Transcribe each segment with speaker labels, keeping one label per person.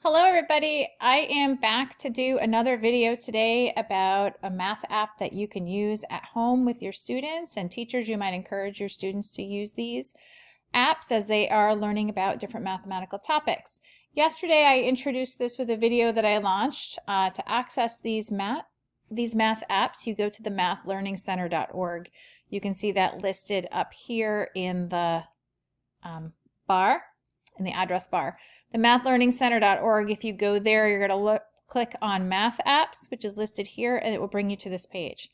Speaker 1: Hello everybody, I am back to do another video today about a math app that you can use at home with your students and teachers. You might encourage your students to use these apps as they are learning about different mathematical topics. Yesterday I introduced this with a video that I launched. To access these math apps, you go to the mathlearningcenter.org. You can see that listed up here in the bar, in the address bar. The mathlearningcenter.org, if you go there, you're going to click on Math Apps, which is listed here, and it will bring you to this page.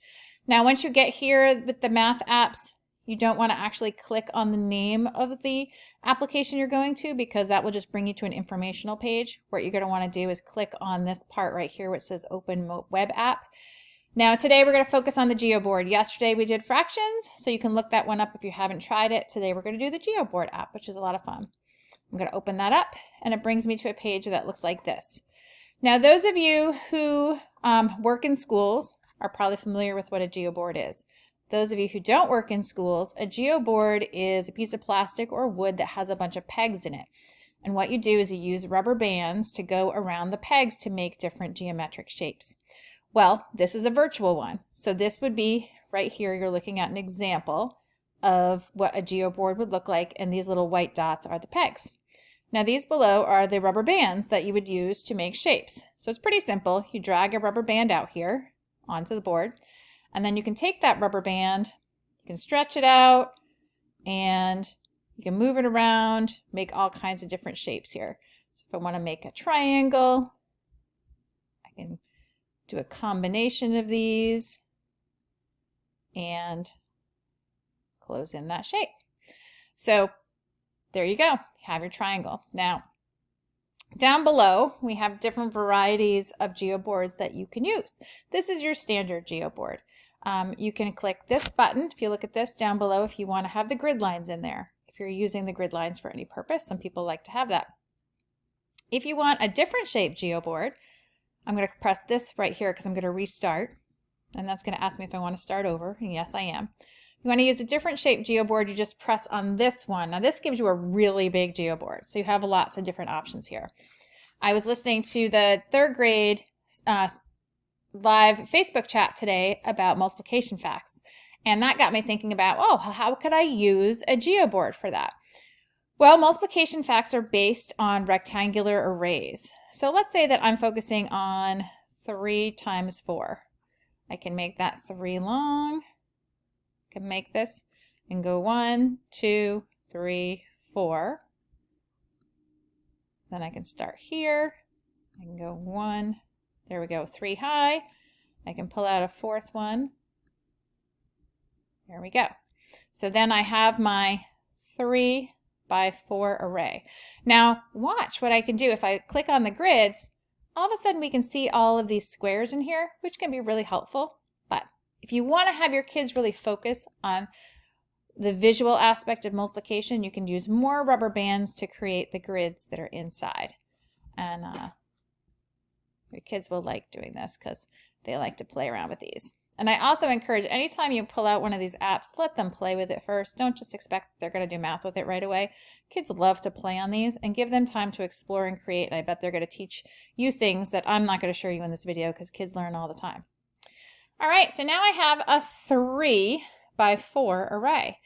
Speaker 1: Now, once you get here with the math apps, you don't want to actually click on the name of the application you're going to, because that will just bring you to an informational page. What you're going to want to do is click on this part right here where it says Open Web App. Now today we're going to focus on the Geoboard. Yesterday we did fractions, so you can look that one up if you haven't tried it. Today we're going to do the Geoboard app, which is a lot of fun. I'm going to open that up and it brings me to a page that looks like this. Now those of you who work in schools are probably familiar with what a Geoboard is. Those of you who don't work in schools, a Geoboard is a piece of plastic or wood that has a bunch of pegs in it. And what you do is you use rubber bands to go around the pegs to make different geometric shapes. Well, this is a virtual one. So this would be right here, you're looking at an example of what a Geoboard would look like, and these little white dots are the pegs. Now these below are the rubber bands that you would use to make shapes. So it's pretty simple. You drag a rubber band out here onto the board, and then you can take that rubber band, you can stretch it out, and you can move it around, make all kinds of different shapes here. So if I want to make a triangle, I can do a combination of these and close in that shape. So there you go, you have your triangle. Now, down below, we have different varieties of Geoboards that you can use. This is your standard Geoboard. You can click this button, if you look at this down below, if you want to have the grid lines in there. If you're using the grid lines for any purpose, some people like to have that. If you want a different shaped Geoboard, I'm going to press this right here because I'm going to restart, and that's going to ask me if I want to start over, and yes I am. You want to use a different shaped Geoboard, you just press on this one. Now this gives you a really big Geoboard, so you have lots of different options here. I was listening to the third grade live Facebook chat today about multiplication facts, and that got me thinking about, oh, how could I use a Geoboard for that? Well, multiplication facts are based on rectangular arrays. So let's say that I'm focusing on 3 times 4. I can make that 3 long. I can make this and go 1, 2, 3, 4. Then I can start here. I can go 1, there we go, 3 high. I can pull out a 4th one. There we go. So then I have my 3 by 4 array. Now watch what I can do. If I click on the grids, all of a sudden we can see all of these squares in here, which can be really helpful. But if you want to have your kids really focus on the visual aspect of multiplication, you can use more rubber bands to create the grids that are inside. And your kids will like doing this because they like to play around with these. And I also encourage, anytime you pull out one of these apps, let them play with it first. Don't just expect they're going to do math with it right away. Kids love to play on these, and give them time to explore and create. And I bet they're going to teach you things that I'm not going to show you in this video because kids learn all the time. All right, so now I have a 3 by 4 array.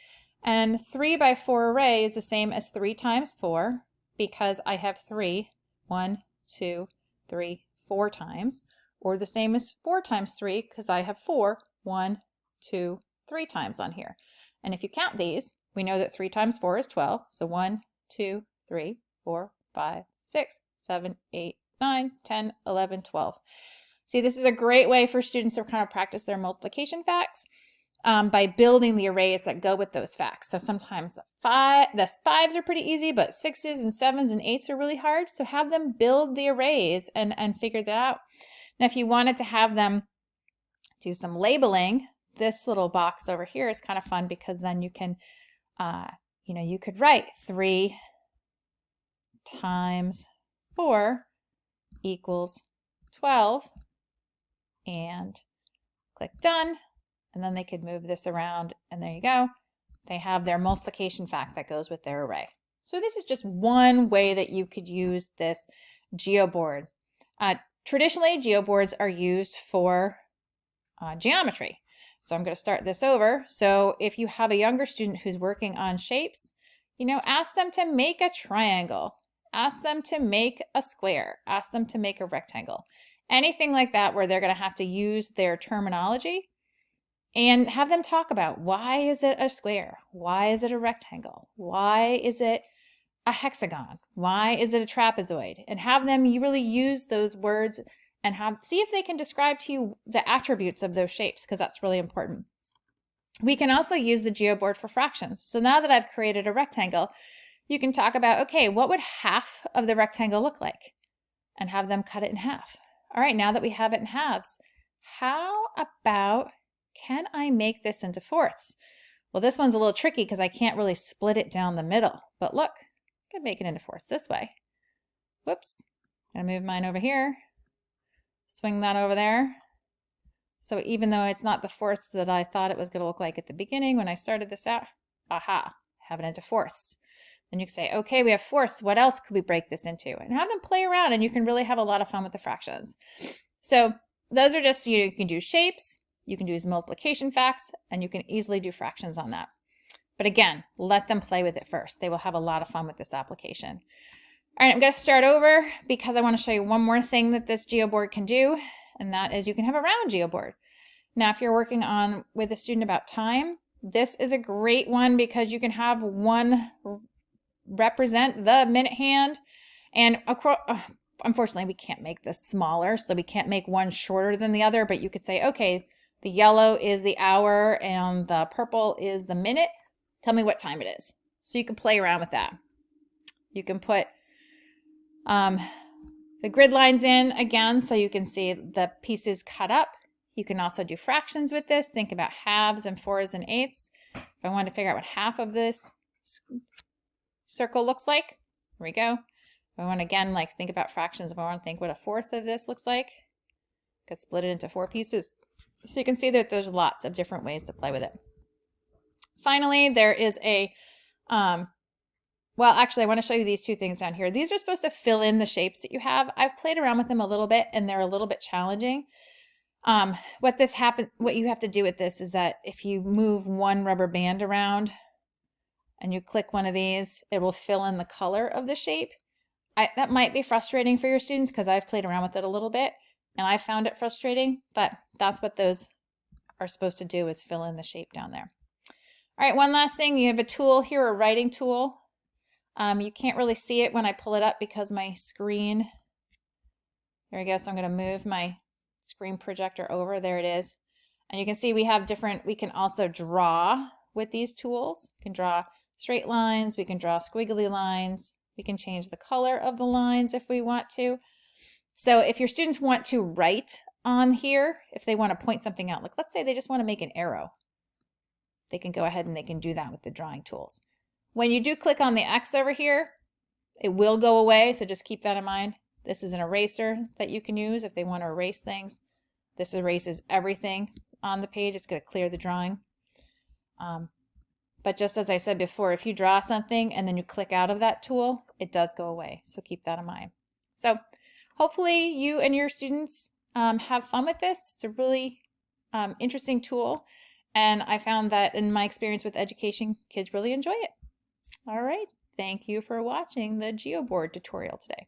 Speaker 1: And 3 by 4 array is the same as 3 times 4 because I have 3, 1, 2, 3, 4 times. Or the same as 4 times 3 because I have 4, 1, 2, 3 times on here. And if you count these, we know that 3 times 4 is 12. So 1, 2, 3, 4, 5, 6, 7, 8, 9, 10, 11, 12. See, this is a great way for students to kind of practice their multiplication facts by building the arrays that go with those facts. So sometimes the 5s are pretty easy, but 6s and 7s and 8s are really hard. So have them build the arrays and figure that out. Now, if you wanted to have them do some labeling, this little box over here is kind of fun because then you can, you could write 3 times 4 equals 12 and click done. And then they could move this around and there you go. They have their multiplication fact that goes with their array. So this is just one way that you could use this Geoboard. Traditionally, geoboards are used for geometry. So I'm going to start this over. So if you have a younger student who's working on shapes, ask them to make a triangle, ask them to make a square, ask them to make a rectangle, anything like that where they're going to have to use their terminology, and have them talk about why is it a square? Why is it a rectangle? Why is it a hexagon? Why is it a trapezoid? And have them really use those words and see if they can describe to you the attributes of those shapes, because that's really important. We can also use the Geoboard for fractions. So now that I've created a rectangle, you can talk about, okay, what would half of the rectangle look like? And have them cut it in half. All right, now that we have it in halves, how about, can I make this into fourths? Well, this one's a little tricky because I can't really split it down the middle, but look, I could make it into fourths this way. Whoops, I'm gonna move mine over here. Swing that over there. So even though it's not the fourths that I thought it was going to look like at the beginning when I started this out, aha, have it into fourths. Then you can say, okay, we have fourths. What else could we break this into? And have them play around, and you can really have a lot of fun with the fractions. So those are just, you can do shapes, you can use multiplication facts, and you can easily do fractions on that. But again, let them play with it first. They will have a lot of fun with this application. All right, I'm going to start over because I want to show you one more thing that this Geoboard can do, and that is you can have a round Geoboard. Now, if you're working on with a student about time, this is a great one because you can have one represent the minute hand, and unfortunately we can't make this smaller, so we can't make one shorter than the other, but you could say, okay, the yellow is the hour and the purple is the minute. Tell me what time it is. So you can play around with that. You can put the grid lines in again so you can see the pieces cut up. You can also do fractions with this. Think about halves and fours and eighths. If I want to figure out what half of this circle looks like, here we go. If I want to again think about fractions, if I want to think what a fourth of this looks like, I could split it into 4 pieces. So you can see that there's lots of different ways to play with it. Finally, there is a well, actually, I want to show you these 2 things down here. These are supposed to fill in the shapes that you have. I've played around with them a little bit, and they're a little bit challenging. What you have to do with this is that if you move one rubber band around and you click one of these, it will fill in the color of the shape. That might be frustrating for your students because I've played around with it a little bit, and I found it frustrating, but that's what those are supposed to do, is fill in the shape down there. All right, one last thing. You have a tool here, a writing tool. You can't really see it when I pull it up because my screen, there we go. So I'm going to move my screen projector over. There it is. And you can see we can also draw with these tools. We can draw straight lines. We can draw squiggly lines. We can change the color of the lines if we want to. So if your students want to write on here, if they want to point something out, like let's say they just want to make an arrow, they can go ahead and they can do that with the drawing tools. When you do click on the X over here, it will go away, so just keep that in mind. This is an eraser that you can use if they want to erase things. This erases everything on the page. It's going to clear the drawing. But just as I said before, if you draw something and then you click out of that tool, it does go away, so keep that in mind. So hopefully you and your students have fun with this. It's a really interesting tool, and I found that in my experience with education, kids really enjoy it. All right, thank you for watching the Geoboard tutorial today.